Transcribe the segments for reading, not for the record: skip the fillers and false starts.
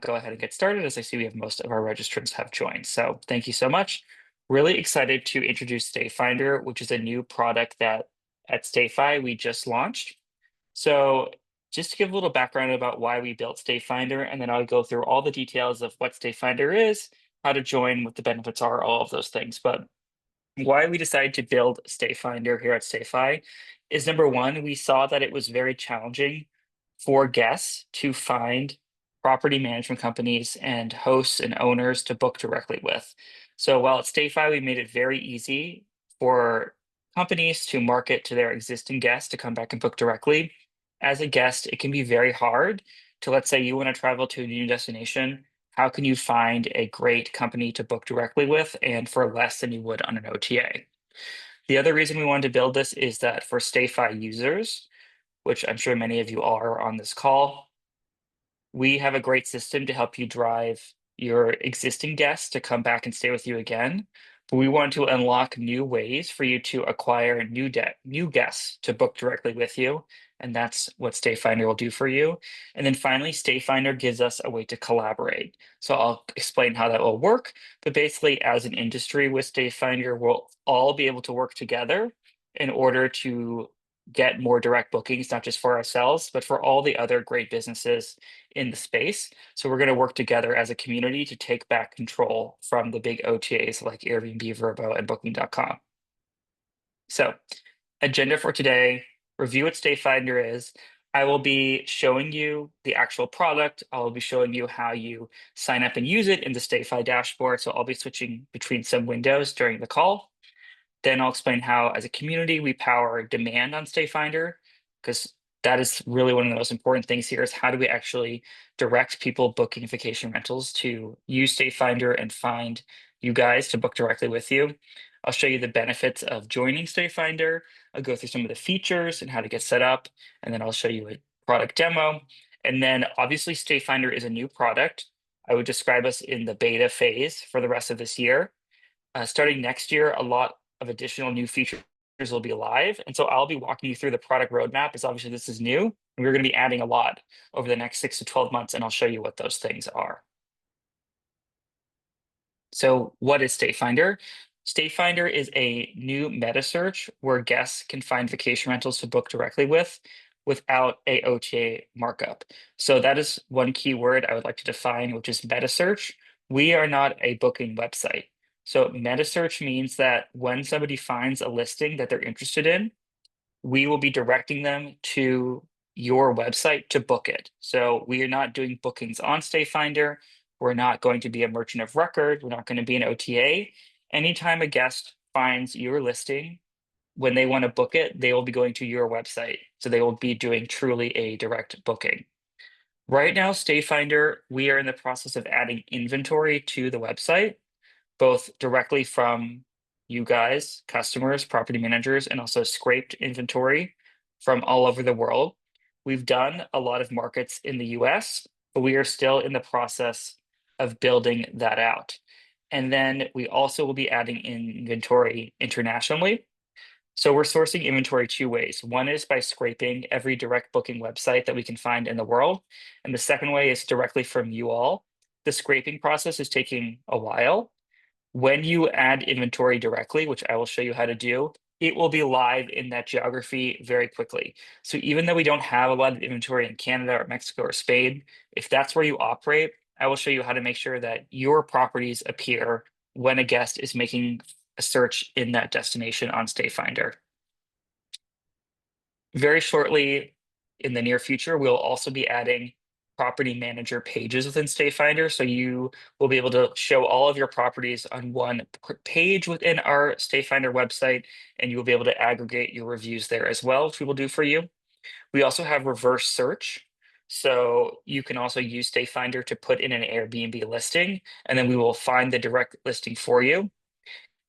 go ahead and get started as I see we have most of our registrants have joined. So thank you so much. Really excited to introduce StayFinder, which is a new product that at StayFi we just launched. So just to give a little background about why we built StayFinder, and then I'll go through all the details of what StayFinder is, how to join, what the benefits are, all of those things. But why we decided to build StayFinder here at StayFi is number one, we saw that it was very challenging for guests to find property management companies and hosts and owners to book directly with. So while at StayFi, we made it very easy for companies to market to their existing guests to come back and book directly. As a guest, it can be very hard to, let's say you want to travel to a new destination. How can you find a great company to book directly with and for less than you would on an OTA? The other reason we wanted to build this is that for StayFi users, which I'm sure many of you are on this call, we have a great system to help you drive your existing guests to come back and stay with you again. But we want to unlock new ways for you to acquire new guests to book directly with you. And that's what StayFinder will do for you. And then finally, StayFinder gives us a way to collaborate. So I'll explain how that will work. But basically, as an industry with StayFinder, we'll all be able to work together in order to get more direct bookings, not just for ourselves, but for all the other great businesses in the space. So we're going to work together as a community to take back control from the big OTAs like Airbnb, Vrbo, and Booking.com. So agenda for today, review what StayFinder is. I will be showing you the actual product. I will be showing you how you sign up and use it in the StayFi dashboard. So I'll be switching between some windows during the call. Then I'll explain how, as a community, we power demand on StayFinder, because that is really one of the most important things here is how do we actually direct people booking vacation rentals to use StayFinder and find you guys to book directly with you. I'll show you the benefits of joining StayFinder. I'll go through some of the features and how to get set up, and then I'll show you a product demo. And then obviously StayFinder is a new product. I would describe us in the beta phase for the rest of this year. Starting next year, a lot of additional new features will be live. And so I'll be walking you through the product roadmap, as obviously this is new, and we're going to be adding a lot over the next 6 to 12 months, and I'll show you what those things are. So what is StayFinder? StayFinder is a new Metasearch where guests can find vacation rentals to book directly with without a OTA markup. So that is one keyword I would like to define, which is Metasearch. We are not a booking website. So Metasearch means that when somebody finds a listing that they're interested in, we will be directing them to your website to book it. So we are not doing bookings on StayFinder. We're not going to be a merchant of record. We're not going to be an OTA. Anytime a guest finds your listing, when they want to book it, they will be going to your website. So they will be doing truly a direct booking. Right now, StayFinder, we are in the process of adding inventory to the website, both directly from you guys, customers, property managers, and also scraped inventory from all over the world. We've done a lot of markets in the US, but we are still in the process of building that out. And then we also will be adding inventory internationally. So we're sourcing inventory two ways. One is by scraping every direct booking website that we can find in the world. And the second way is directly from you all. The scraping process is taking a while. When you add inventory directly, which I will show you how to do, it will be live in that geography very quickly. So even though we don't have a lot of inventory in Canada or Mexico or Spain, if that's where you operate, I will show you how to make sure that your properties appear when a guest is making a search in that destination on StayFinder. Very shortly in the near future, we'll also be adding property manager pages within StayFinder. So you will be able to show all of your properties on one page within our StayFinder website, and you will be able to aggregate your reviews there as well, which we will do for you. We also have reverse search. So you can also use StayFinder to put in an Airbnb listing, and then we will find the direct listing for you.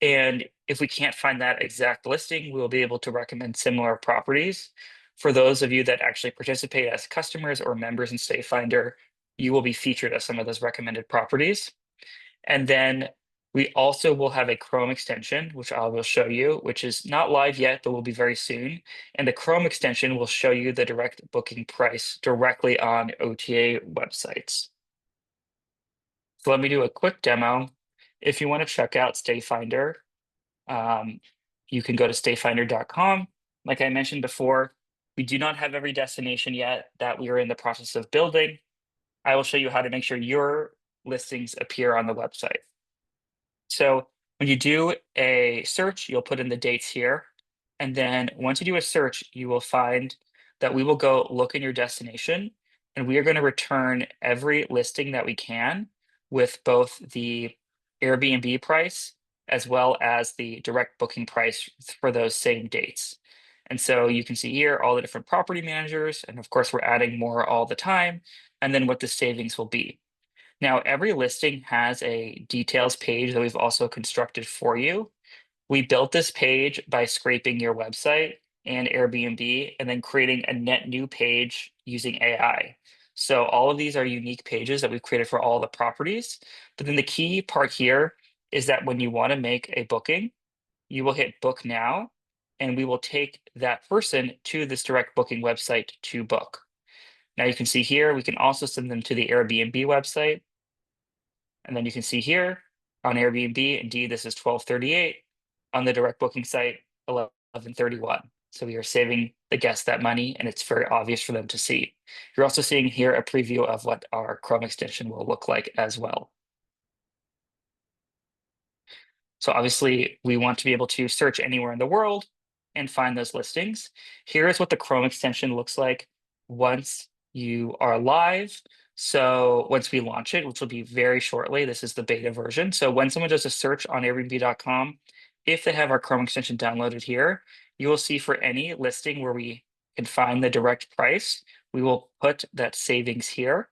And if we can't find that exact listing, we'll be able to recommend similar properties. For those of you that actually participate as customers or members in StayFinder, you will be featured as some of those recommended properties. And then we also will have a Chrome extension, which I will show you, which is not live yet, but will be very soon. And the Chrome extension will show you the direct booking price directly on OTA websites. So let me do a quick demo. If you want to check out StayFinder, um, you can go to stayfinder.com. Like I mentioned before, we do not have every destination yet that we are in the process of building. I will show you how to make sure your listings appear on the website. So when you do a search, you'll put in the dates here. And then once you do a search, you will find that we will go look in your destination and we are going to return every listing that we can with both the Airbnb price as well as the direct booking price for those same dates. And so you can see here all the different property managers. And of course, we're adding more all the time. And then what the savings will be. Now, every listing has a details page that we've also constructed for you. We built this page by scraping your website and Airbnb and then creating a net new page using AI. So all of these are unique pages that we've created for all the properties. But then the key part here is that when you want to make a booking, you will hit book now, and we will take that person to this direct booking website to book. Now you can see here, we can also send them to the Airbnb website. And then you can see here on Airbnb, indeed, this is 12:38. On the direct booking site, 11:31. So we are saving the guests that money, and it's very obvious for them to see. You're also seeing here a preview of what our Chrome extension will look like as well. So obviously, we want to be able to search anywhere in the world and find those listings. Here is what the Chrome extension looks like once you are live. So once we launch it, which will be very shortly, this is the beta version. So when someone does a search on Airbnb.com, if they have our Chrome extension downloaded here, you will see for any listing where we can find the direct price, we will put that savings here.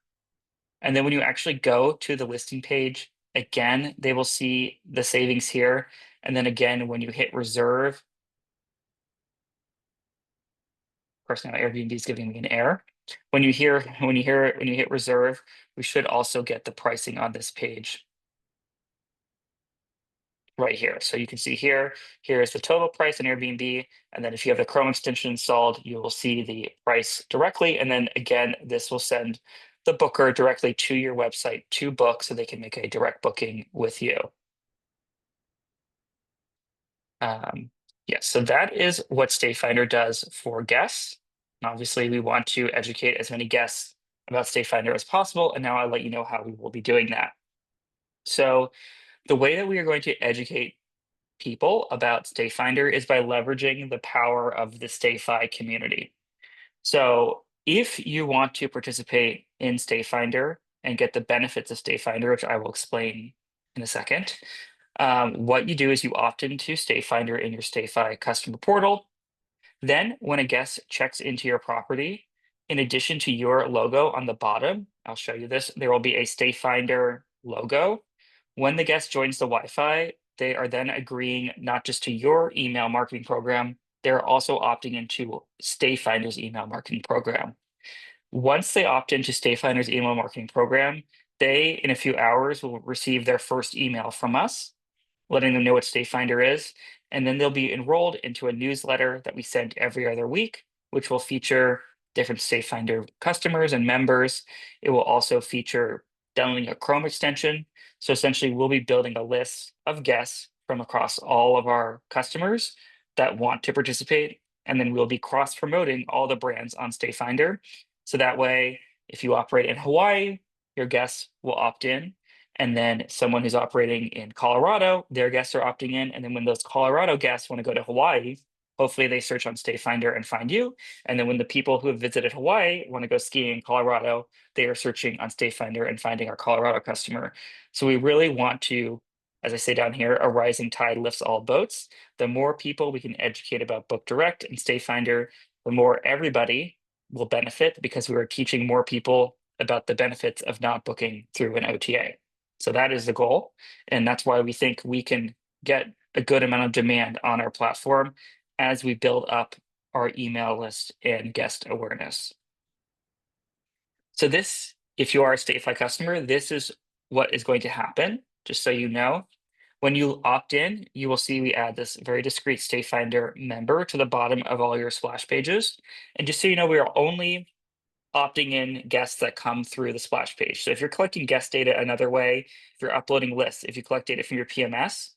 And then when you actually go to the listing page, again, they will see the savings here. And then again, when you hit reserve, of course now Airbnb is giving me an error. When you hit reserve, we should also get the pricing on this page right here. So you can see here, here's the total price in Airbnb. And then if you have the Chrome extension installed, you will see the price directly. And then again, this will send the booker directly to your website to book so they can make a direct booking with you. Yes, so that is what StayFinder does for guests. And obviously, we want to educate as many guests about StayFinder as possible. And now I'll let you know how we will be doing that. So the way that we are going to educate people about StayFinder is by leveraging the power of the StayFi community. So if you want to participate in StayFinder and get the benefits of StayFinder, which I will explain in a second, what you do is you opt into StayFinder in your StayFi customer portal. Then when a guest checks into your property, in addition to your logo on the bottom, I'll show you this, there will be a StayFinder logo. When the guest joins the Wi-Fi, they are then agreeing not just to your email marketing program, they're also opting into StayFinder's email marketing program. Once they opt into StayFinder's email marketing program, they, in a few hours, will receive their first email from us letting them know what StayFinder is. And then they'll be enrolled into a newsletter that we send every other week, which will feature different StayFinder customers and members. It will also feature downloading a Chrome extension. So essentially, we'll be building a list of guests from across all of our customers that want to participate. And then we'll be cross promoting all the brands on StayFinder. So that way, if you operate in Hawaii, your guests will opt in, and then someone who's operating in Colorado, their guests are opting in. And then when those Colorado guests want to go to Hawaii, hopefully they search on StayFinder and find you. And then when the people who have visited Hawaii want to go skiing in Colorado, they are searching on StayFinder and finding our Colorado customer. So we really want to, as I say down here, a rising tide lifts all boats. The more people we can educate about Book Direct and StayFinder, the more everybody will benefit because we are teaching more people about the benefits of not booking through an OTA. So that is the goal. And that's why we think we can get a good amount of demand on our platform as we build up our email list and guest awareness. So this, if you are a StayFi customer, this is what is going to happen, just so you know. When you opt in, you will see we add this very discreet StayFinder member to the bottom of all your splash pages. And just so you know, we are only opting in guests that come through the splash page. So if you're collecting guest data another way, if you're uploading lists, if you collect data from your PMS,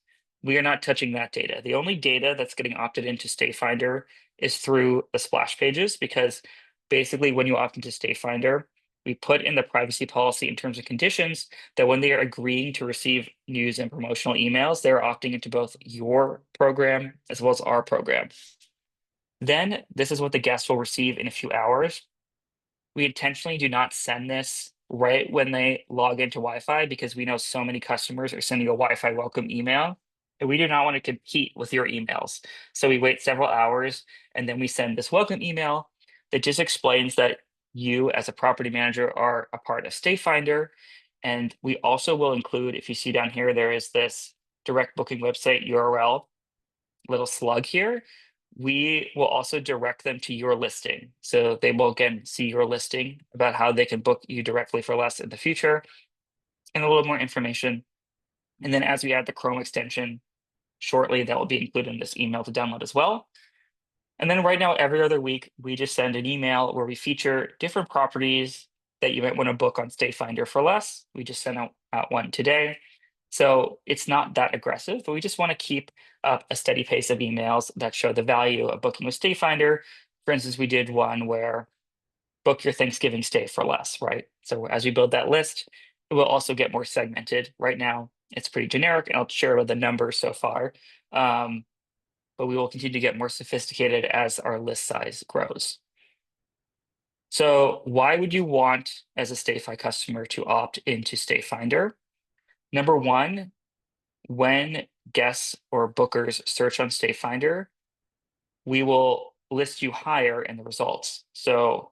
we are not touching that data. The only data that's getting opted into StayFinder is through the splash pages, because basically when you opt into StayFinder, we put in the privacy policy in terms and conditions that when they are agreeing to receive news and promotional emails, they're opting into both your program as well as our program. Then this is what the guests will receive in a few hours. We intentionally do not send this right when they log into Wi-Fi, because we know so many customers are sending a Wi-Fi welcome email, and we do not want to compete with your emails. So we wait several hours and then we send this welcome email that just explains that you as a property manager are a part of StayFinder. And we also will include, if you see down here, there is this direct booking website URL little slug here. We will also direct them to your listing. So they will again see your listing about how they can book you directly for less in the future, and a little more information. And then as we add the Chrome extension shortly, that will be included in this email to download as well. And then right now, every other week, we just send an email where we feature different properties that you might want to book on StayFinder for less. We just sent out one today. So it's not that aggressive, but we just want to keep up a steady pace of emails that show the value of booking with StayFinder. For instance, we did one where book your Thanksgiving stay for less, right? So as we build that list, it will also get more segmented. Right now, it's pretty generic, and I'll share with the numbers so far. But we will continue to get more sophisticated as our list size grows. So why would you want, as a StayFi customer, to opt into StayFinder? Number one, when guests or bookers search on StayFinder, we will list you higher in the results. So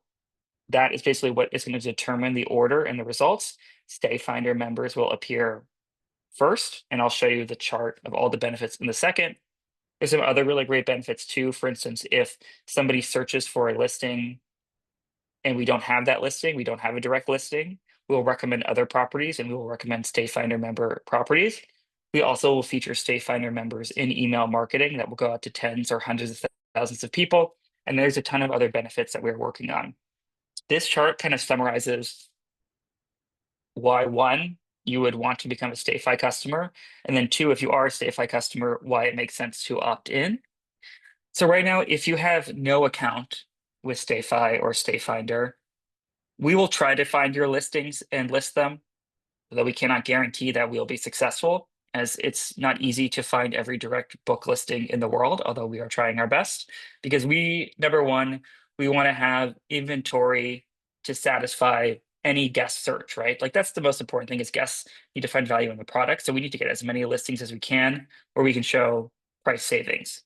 that is basically what is going to determine the order and the results. StayFinder members will appear first, and I'll show you the chart of all the benefits in a second. There's some other really great benefits too. For instance, if somebody searches for a listing and we don't have that listing, we don't have a direct listing, we'll recommend other properties and we will recommend StayFinder member properties. We also will feature StayFinder members in email marketing that will go out to tens or hundreds of thousands of people. And there's a ton of other benefits that we're working on. This chart kind of summarizes why, one, you would want to become a StayFi customer, and then two, if you are a StayFi customer, why it makes sense to opt in. So right now, if you have no account with StayFi or StayFinder, we will try to find your listings and list them, though we cannot guarantee that we'll be successful, as it's not easy to find every direct book listing in the world, although we are trying our best, because number one, we want to have inventory to satisfy any guest search, right? Like that's the most important thing, is guests need to find value in the product. So we need to get as many listings as we can where we can show price savings.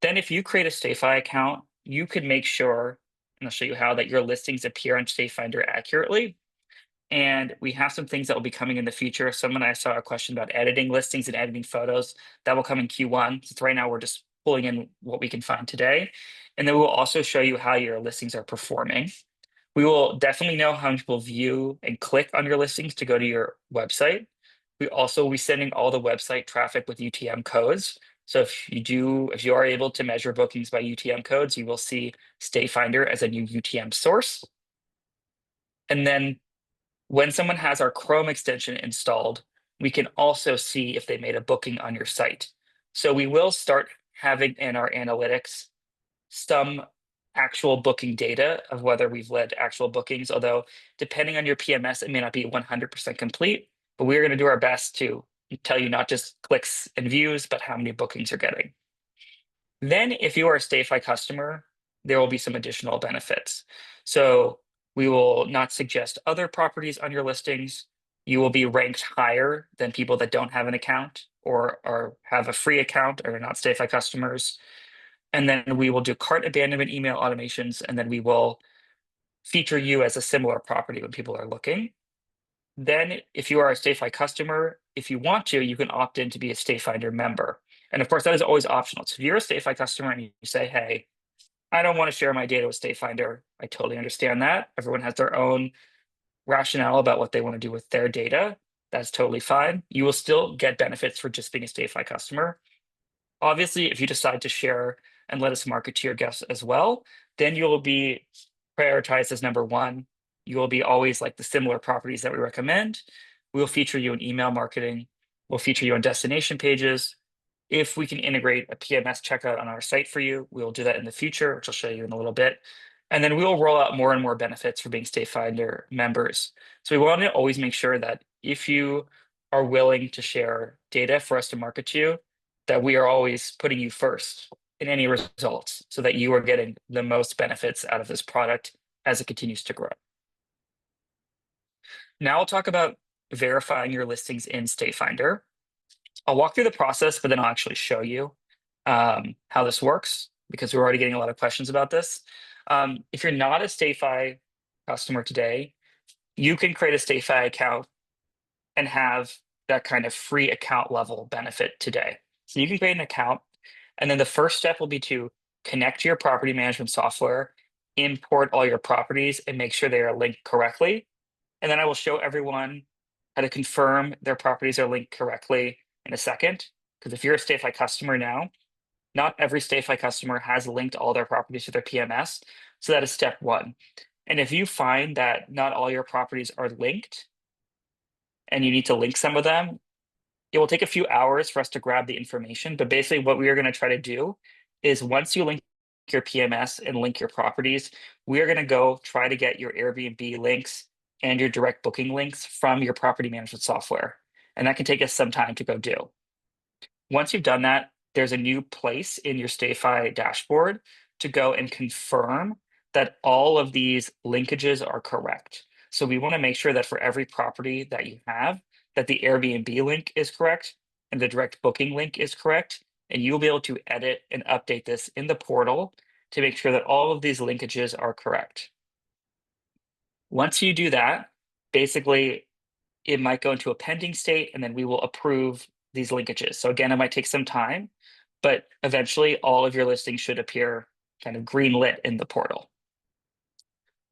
Then if you create a StayFi account, you could make sure, and I'll show you how, that your listings appear on StayFinder accurately. And we have some things that will be coming in the future. Someone, I saw a question about editing listings and editing photos. That will come in Q1. So right now we're just pulling in what we can find today. And then we'll also show you how your listings are performing. We will definitely know how many people view and click on your listings to go to your website. We also will be sending all the website traffic with UTM codes. So if you are able to measure bookings by UTM codes, you will see StayFinder as a new UTM source. And then when someone has our Chrome extension installed, we can also see if they made a booking on your site. So we will start having in our analytics some actual booking data of whether we've led actual bookings, although depending on your PMS, it may not be 100% complete, but we're going to do our best to tell you not just clicks and views, but how many bookings you're getting. Then if you are a StayFi customer, there will be some additional benefits. So we will not suggest other properties on your listings. You will be ranked higher than people that don't have an account or have a free account or are not StayFi customers. And then we will do cart abandonment email automations, and then we will feature you as a similar property when people are looking. Then if you are a StayFi customer, if you want to, you can opt in to be a StayFinder member. And of course, that is always optional. So if you're a StayFi customer and you say, hey, I don't want to share my data with StayFinder, I totally understand that. Everyone has their own rationale about what they want to do with their data. That's totally fine. You will still get benefits for just being a StayFi customer. Obviously, if you decide to share and let us market to your guests as well, then you'll be prioritized as number one. You will be always like the similar properties that we recommend. We'll feature you in email marketing. We'll feature you on destination pages. If we can integrate a PMS checkout on our site for you, we will do that in the future, which I'll show you in a little bit. And then we will roll out more and more benefits for being StayFinder members. So we want to always make sure that if you are willing to share data for us to market to you, that we are always putting you first in any results so that you are getting the most benefits out of this product as it continues to grow. Now I'll talk about verifying your listings in StayFinder. I'll walk through the process, but then I'll actually show you how this works because we're already getting a lot of questions about this. If you're not a StayFi customer today, you can create a StayFi account and have that kind of free account level benefit today. So you can create an account, and then the first step will be to connect to your property management software, import all your properties, and make sure they are linked correctly. And then I will show everyone how to confirm their properties are linked correctly in a second. Because if you're a StayFi customer now, not every StayFi customer has linked all their properties to their PMS. So that is step one. And if you find that not all your properties are linked and you need to link some of them, it will take a few hours for us to grab the information. But basically, what we are going to try to do is once you link your PMS and link your properties, we are going to go try to get your Airbnb links and your direct booking links from your property management software. And that can take us some time to go do. Once you've done that, there's a new place in your StayFi dashboard to go and confirm that all of these linkages are correct. So we want to make sure that for every property that you have, that the Airbnb link is correct and the direct booking link is correct. And you'll be able to edit and update this in the portal to make sure that all of these linkages are correct. Once you do that, basically it might go into a pending state and then we will approve these linkages. So again, it might take some time, but eventually all of your listings should appear kind of green lit in the portal.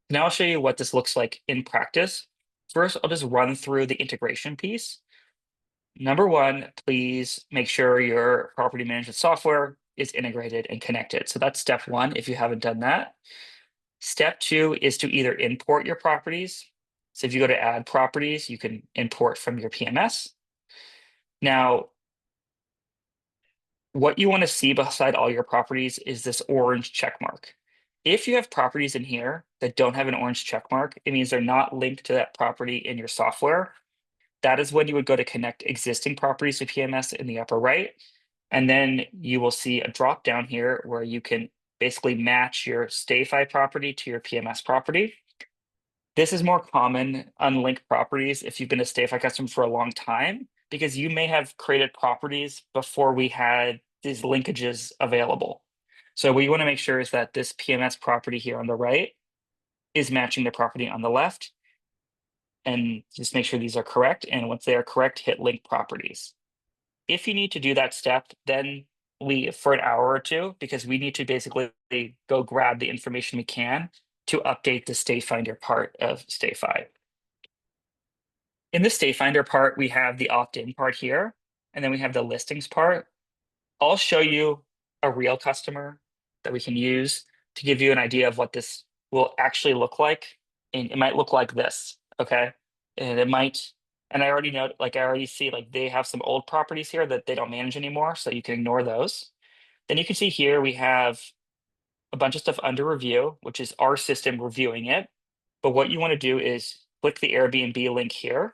Now I'll show you what this looks like in practice. First, I'll just run through the integration piece. Number one, please make sure your property management software is integrated and connected. So that's step one if you haven't done that. Step two is to either import your properties. So if you go to add properties, you can import from your PMS. Now, what you want to see beside all your properties is this orange check mark. If you have properties in here that don't have an orange check mark, it means they're not linked to that property in your software. That is when you would go to connect existing properties to PMS in the upper right. And then you will see a drop down here where you can basically match your StayFi property to your PMS property. This is more common unlinked properties if you've been a StayFi customer for a long time, because you may have created properties before we had these linkages available. So what you want to make sure is that this PMS property here on the right is matching the property on the left. And just make sure these are correct. And once they are correct, hit link properties. If you need to do that step, then leave for an hour or two because we need to basically go grab the information we can to update the StayFinder part of StayFi. In the StayFinder part, we have the opt-in part here, and then we have the listings part. I'll show you a real customer that we can use to give you an idea of what this will actually look like. And it might look like this, okay? And it might, and I already know, like I already see like they have some old properties here that they don't manage anymore, so you can ignore those. Then you can see here we have a bunch of stuff under review, which is our system reviewing it. But what you want to do is click the Airbnb link here,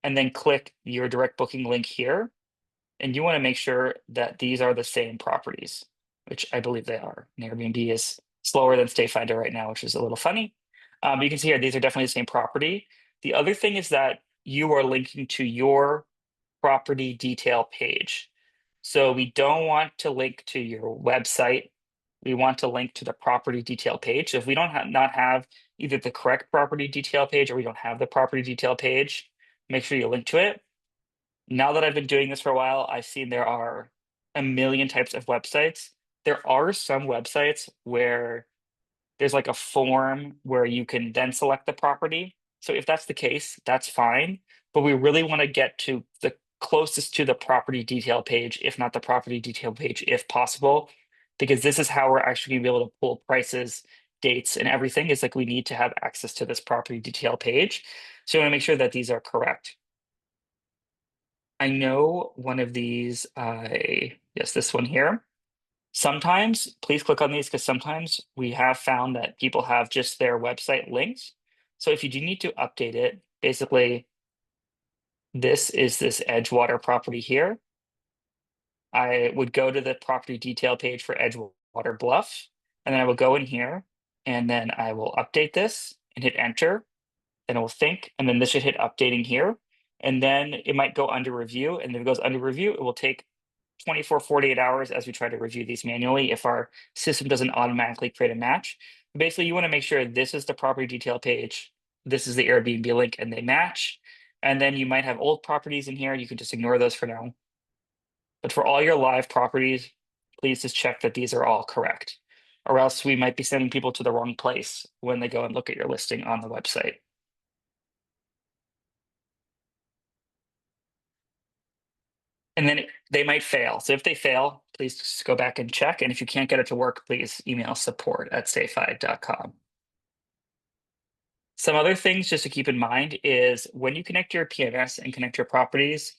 and then click your direct booking link here. And you want to make sure that these are the same properties, which I believe they are. And Airbnb is slower than StayFinder right now, which is a little funny. But you can see here, these are definitely the same property. The other thing is that you are linking to your property detail page. So we don't want to link to your website. We want to link to the property detail page. So if we don't not have either the correct property detail page or we don't have the property detail page, make sure you link to it. Now that I've been doing this for a while, I've seen there are a million types of websites. There are some websites where there's like a form where you can then select the property. So if that's the case, that's fine. But we really want to get to the closest to the property detail page, if not the property detail page, if possible, because this is how we're actually going to be able to pull prices dates and everything is like we need to have access to this property detail page. So you want to make sure that these are correct. I know one of these, yes, this one here. Sometimes, please click on these because sometimes we have found that people have just their website linked. So if you do need to update it, basically, this is this Edgewater property here. I would go to the property detail page for Edgewater Bluff, and then I will go in here, and then I will update this and hit enter. Then it will think, and then this should hit updating here. And then it might go under review, and if it goes under review, it will take 24, 48 hours as we try to review these manually if our system doesn't automatically create a match. Basically, you want to make sure this is the property detail page, this is the Airbnb link, and they match. And then you might have old properties in here. You can just ignore those for now. But for all your live properties, please just check that these are all correct, or else we might be sending people to the wrong place when they go and look at your listing on the website. And then they might fail. So if they fail, please just go back and check. And if you can't get it to work, please email support@stayfi.com. Some other things just to keep in mind is when you connect your PMS and connect your properties,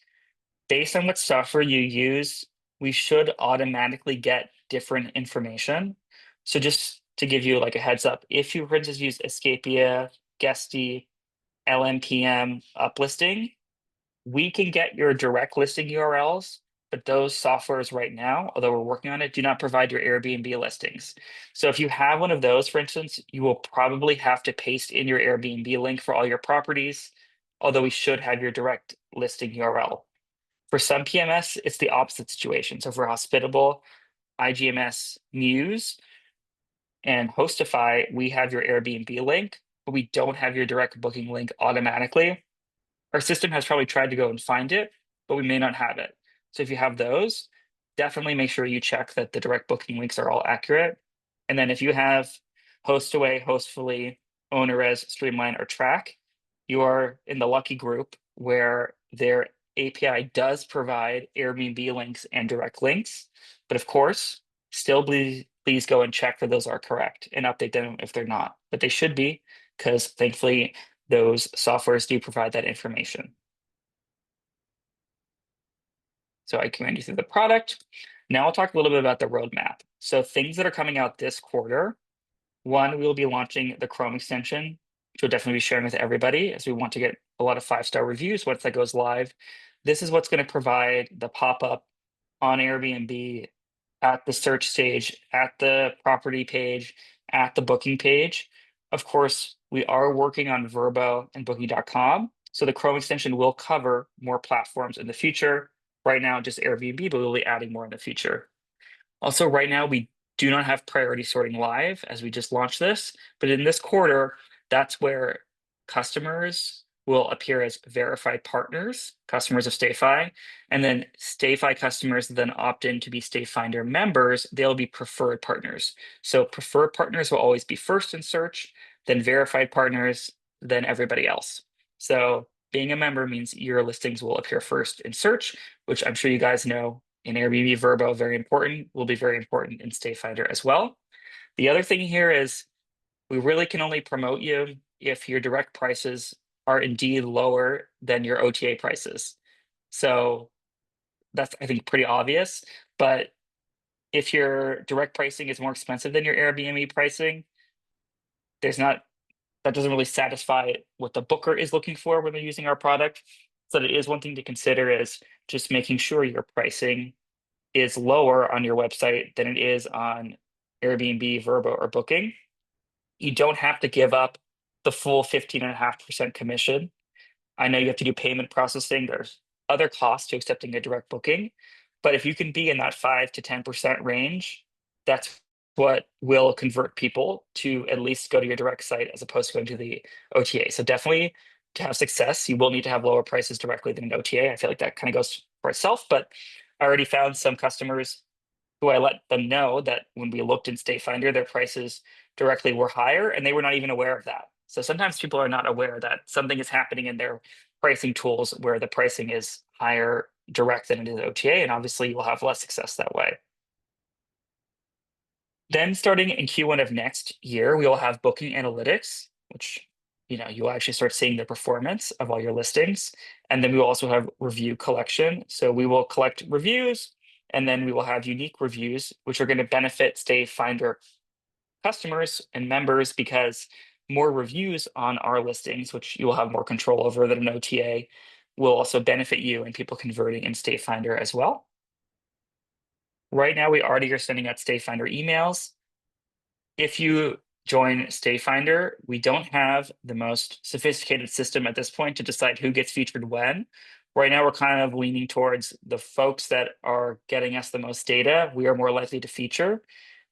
based on what software you use, we should automatically get different information. So just to give you like a heads up, if you, for instance, use Escapia, Guesty, LMPM, Uplisting, we can get your direct listing URLs, but those softwares right now, although we're working on it, do not provide your Airbnb listings. So if you have one of those, for instance, you will probably have to paste in your Airbnb link for all your properties, although we should have your direct listing URL. For some PMS, it's the opposite situation. So for Hospitable, IGMS, Muse, and Hostify, we have your Airbnb link, but we don't have your direct booking link automatically. Our system has probably tried to go and find it, but we may not have it. So if you have those, definitely make sure you check that the direct booking links are all accurate. And then if you have Hostaway, Hostfully, OwnerRes, Streamline, or Track, you are in the lucky group where their API does provide Airbnb links and direct links. But of course, still please go and check that those are correct and update them if they're not. But they should be, because thankfully those softwares do provide that information. So I commend you through the product. Now I'll talk a little bit about the roadmap. So things that are coming out this quarter. One, we will be launching the Chrome extension, which we'll definitely be sharing with everybody as we want to get a lot of 5-star reviews once that goes live. This is what's going to provide the pop-up on Airbnb at the search stage, at the property page, at the booking page. Of course, we are working on Vrbo and Booking.com. So the Chrome extension will cover more platforms in the future. Right now, just Airbnb, but we'll be adding more in the future. Also, right now, we do not have priority sorting live as we just launched this, but in this quarter, that's where customers will appear as verified partners, customers of StayFi, and then StayFi customers then opt in to be StayFinder members, they'll be preferred partners. So preferred partners will always be first in search, then verified partners, then everybody else. So being a member means your listings will appear first in search, which I'm sure you guys know in Airbnb, Vrbo, very important, will be very important in StayFinder as well. The other thing here is we really can only promote you if your direct prices are indeed lower than your OTA prices. So that's, I think, pretty obvious. But if your direct pricing is more expensive than your Airbnb pricing, that doesn't really satisfy what the booker is looking for when they're using our product. So it is one thing to consider is just making sure your pricing is lower on your website than it is on Airbnb, Vrbo, or Booking. You don't have to give up the full 15.5% commission. I know you have to do payment processing. There's other costs to accepting a direct booking. But if you can be in that 5 to 10% range, that's what will convert people to at least go to your direct site as opposed to going to the OTA. So definitely to have success, you will need to have lower prices directly than an OTA. I feel like that kind of goes for itself, but I already found some customers who I let them know that when we looked in StayFinder, their prices directly were higher and they were not even aware of that. So sometimes people are not aware that something is happening in their pricing tools where the pricing is higher direct than it is OTA, and obviously you'll have less success that way. Then starting in Q1 of next year, we will have booking analytics, which you'll actually start seeing the performance of all your listings. And then we will also have review collection. So we will collect reviews, and then we will have unique reviews, which are going to benefit StayFinder customers and members because more reviews on our listings, which you will have more control over than an OTA, will also benefit you and people converting in StayFinder as well. Right now, we already are sending out StayFinder emails. If you join StayFinder, we don't have the most sophisticated system at this point to decide who gets featured when. Right now, we're kind of leaning towards the folks that are getting us the most data. We are more likely to feature.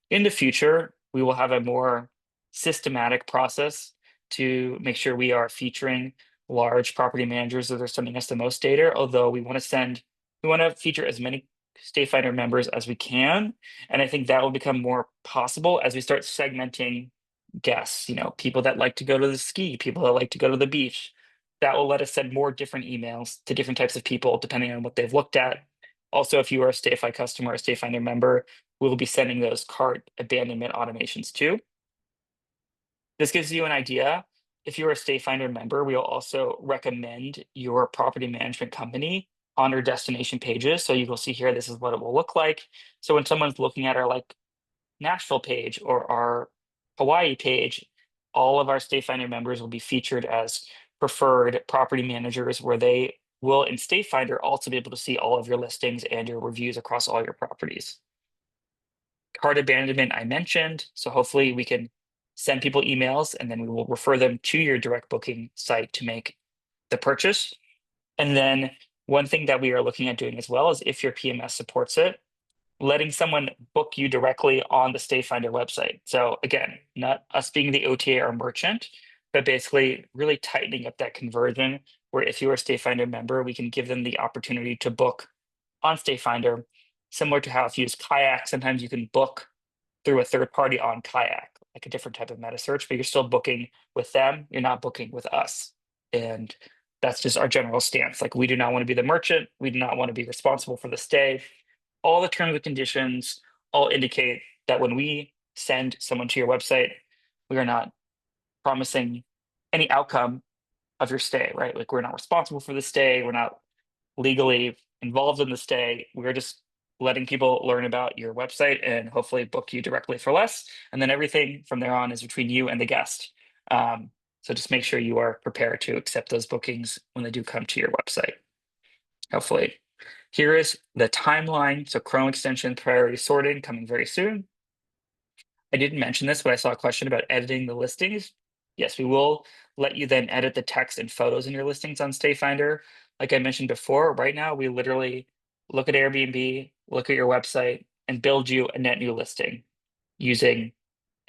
In the future, we will have a more systematic process to make sure we are featuring large property managers that are sending us the most data, although we want to feature as many StayFinder members as we can. And I think that will become more possible as we start segmenting guests, people that like to go to the ski, people that like to go to the beach. That will let us send more different emails to different types of people depending on what they've looked at. Also, if you are a StayFi customer or a StayFinder member, we'll be sending those cart abandonment automations too. This gives you an idea. If you're a StayFinder member, we'll also recommend your property management company on our destination pages. So you will see here, this is what it will look like. So when someone's looking at our Nashville page or our Hawaii page, all of our StayFinder members will be featured as preferred property managers where they will in StayFinder also be able to see all of your listings and your reviews across all your properties. Cart abandonment I mentioned, so hopefully we can send people emails and then we will refer them to your direct booking site to make the purchase. And then one thing that we are looking at doing as well is if your PMS supports it, letting someone book you directly on the StayFinder website. So again, not us being the OTA or merchant, but basically really tightening up that conversion where if you're a StayFinder member, we can give them the opportunity to book on StayFinder, similar to how if you use Kayak, sometimes you can book through a third party on Kayak, like a different type of Metasearch, but you're still booking with them. You're not booking with us. And that's just our general stance. Like we do not want to be the merchant. We do not want to be responsible for the stay. All the terms and conditions all indicate that when we send someone to your website, we are not promising any outcome of your stay, right? Like we're not responsible for the stay. We're not legally involved in the stay. We're just letting people learn about your website and hopefully book you directly for less. And then everything from there on is between you and the guest. So just make sure you are prepared to accept those bookings when they do come to your website. Hopefully. Here is the timeline. So Chrome extension priority sorting coming very soon. I didn't mention this, but I saw a question about editing the listings. Yes, we will let you then edit the text and photos in your listings on StayFinder. Like I mentioned before, right now we literally look at Airbnb, look at your website, and build you a net new listing using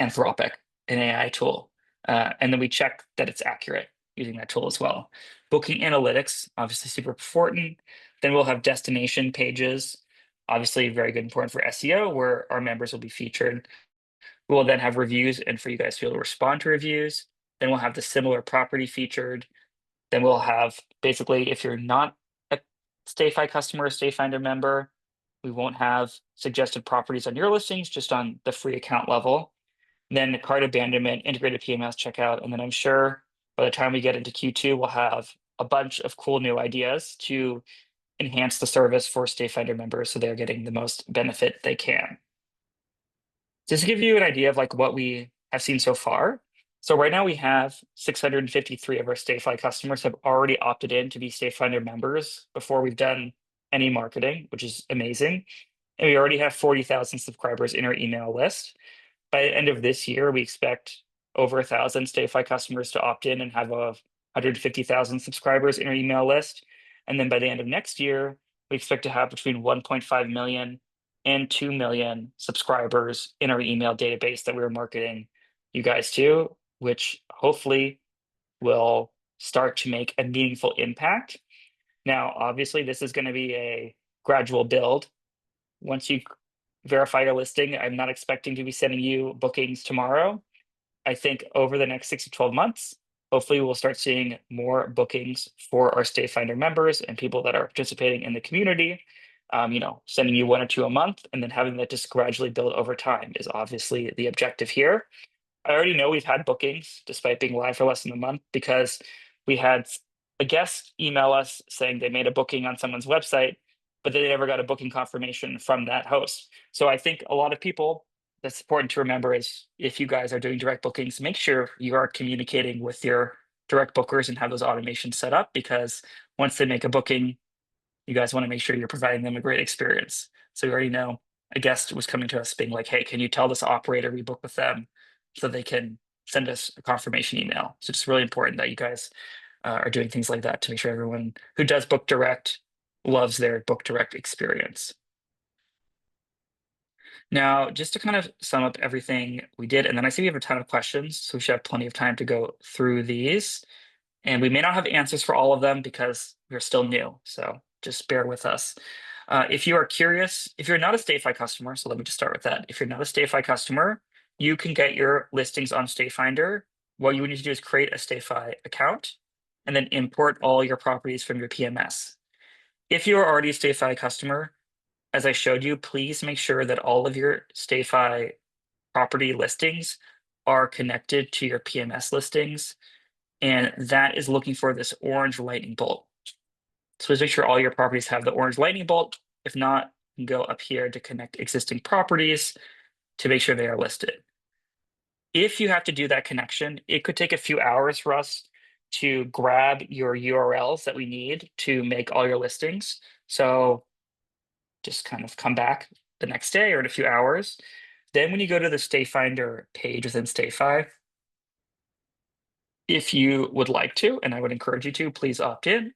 Anthropic, an AI tool. And then we check that it's accurate using that tool as well. Booking analytics, obviously super important. Then we'll have destination pages, obviously very good, important for SEO, where our members will be featured. We will then have reviews and for you guys to be able to respond to reviews. Then we'll have the similar property featured. Then we'll have basically, if you're not a StayFi customer or StayFinder member, we won't have suggested properties on your listings, just on the free account level. Then the cart abandonment, integrated PMS checkout. And then I'm sure by the time we get into Q2, we'll have a bunch of cool new ideas to enhance the service for StayFinder members so they're getting the most benefit they can. Just to give you an idea of what we have seen so far. So right now we have 653 of our StayFi customers have already opted in to be StayFinder members before we've done any marketing, which is amazing. And we already have 40,000 subscribers in our email list. By the end of this year, we expect over 1,000 StayFi customers to opt in and have 150,000 subscribers in our email list. And then by the end of next year, we expect to have between 1.5 million and 2 million subscribers in our email database that we're marketing you guys to, which hopefully will start to make a meaningful impact. Now, obviously, this is going to be a gradual build. Once you verify your listing, I'm not expecting to be sending you bookings tomorrow. I think over the next 6 to 12 months, hopefully we'll start seeing more bookings for our StayFinder members and people that are participating in the community. sending you one or two a month and then having that just gradually build over time is obviously the objective here. I already know we've had bookings despite being live for less than a month because we had a guest email us saying they made a booking on someone's website, but they never got a booking confirmation from that host. So I think a lot of people, that's important to remember is if you guys are doing direct bookings, make sure you are communicating with your direct bookers and have those automations set up, because once they make a booking, you guys want to make sure you're providing them a great experience. So we already know a guest was coming to us being like, hey, can you tell this operator we book with them so they can send us a confirmation email? So it's really important that you guys are doing things like that to make sure everyone who does book direct loves their book direct experience. Now, just to kind of sum up everything we did, and then I see we have a ton of questions, so we should have plenty of time to go through these. And we may not have answers for all of them because we're still new, so just bear with us. If you are curious, if you're not a StayFi customer, so let me just start with that. If you're not a StayFi customer, you can get your listings on StayFinder. What you would need to do is create a StayFi account and then import all your properties from your PMS. If you are already a StayFi customer, as I showed you, please make sure that all of your StayFi property listings are connected to your PMS listings, and that is looking for this orange lightning bolt. So please make sure all your properties have the orange lightning bolt. If not, you can go up here to connect existing properties to make sure they are listed. If you have to do that connection, it could take a few hours for us to grab your URLs that we need to make all your listings. So just kind of come back the next day or in a few hours. Then when you go to the StayFinder page within StayFi, if you would like to, and I would encourage you to, please opt in.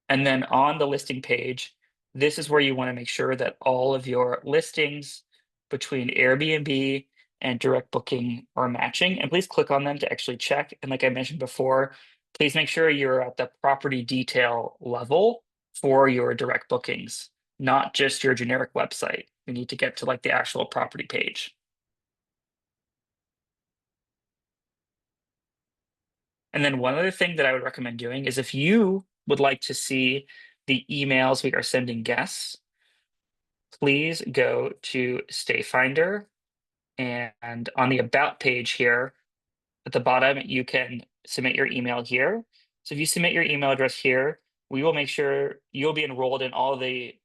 And then on the listing page, this is where you want to make sure that all of your listings between Airbnb and direct booking are matching. And please click on them to actually check. And like I mentioned before, please make sure you're at the property detail level for your direct bookings, not just your generic website. You need to get to like the actual property page. And then one other thing that I would recommend doing is if you would like to see the emails we are sending guests, please go to StayFinder, and on the About page here, at the bottom, you can submit your email here. So if you submit your email address here, we will make sure you'll be enrolled in all the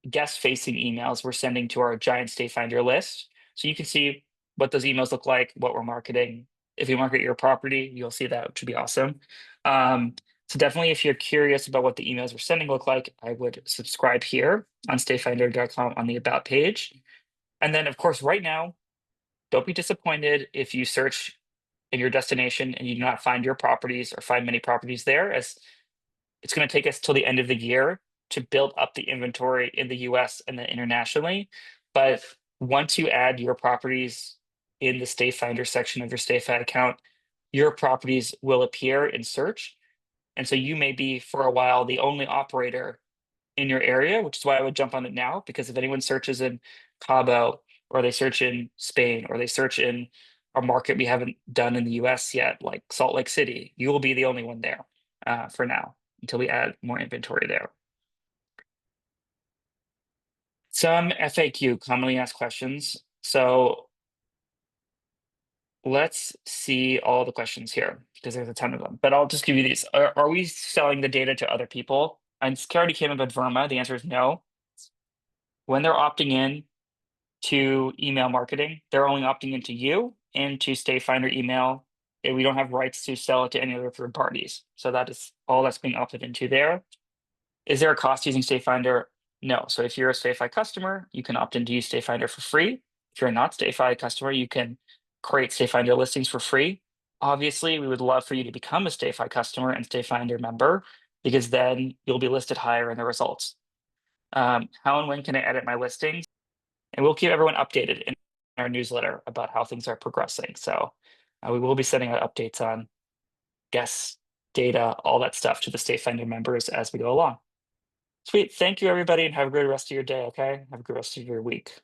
guest-facing emails we're sending to our giant StayFinder list. So you can see what those emails look like, what we're marketing. If you market your property, you'll see that, which would be awesome. So definitely, if you're curious about what the emails we're sending look like, I would subscribe here on stayfinder.com on the About page. And then, of course, right now, don't be disappointed if you search in your destination and you do not find your properties or find many properties there, as it's going to take us till the end of the year to build up the inventory in the US and then internationally. But once you add your properties in the StayFinder section of your StayFi account, your properties will appear in search. And so you may be for a while the only operator in your area, which is why I would jump on it now, because if anyone searches in Cabo or they search in Spain or they search in a market we haven't done in the US yet, like Salt Lake City, you will be the only one there for now until we add more inventory there. Some FAQ, commonly asked questions. So let's see all the questions here because there's a ton of them, but I'll just give you these. Are we selling the data to other people? And security came up at Vrbo. The answer is no. When they're opting in to email marketing, they're only opting into you and to StayFinder email. And we don't have rights to sell it to any other third parties. So that is all that's being opted into there. Is there a cost using StayFinder? No. So if you're a StayFi customer, you can opt in to use StayFinder for free. If you're not StayFi customer, you can create StayFinder listings for free. Obviously, we would love for you to become a StayFi customer and StayFinder member, because then you'll be listed higher in the results. How and when can I edit my listings? And we'll keep everyone updated in our newsletter about how things are progressing. So we will be sending out updates on guests, data, all that stuff to the StayFinder members as we go along. Sweet. Thank you, everybody, and have a great rest of your day. Okay. Have a good rest of your week.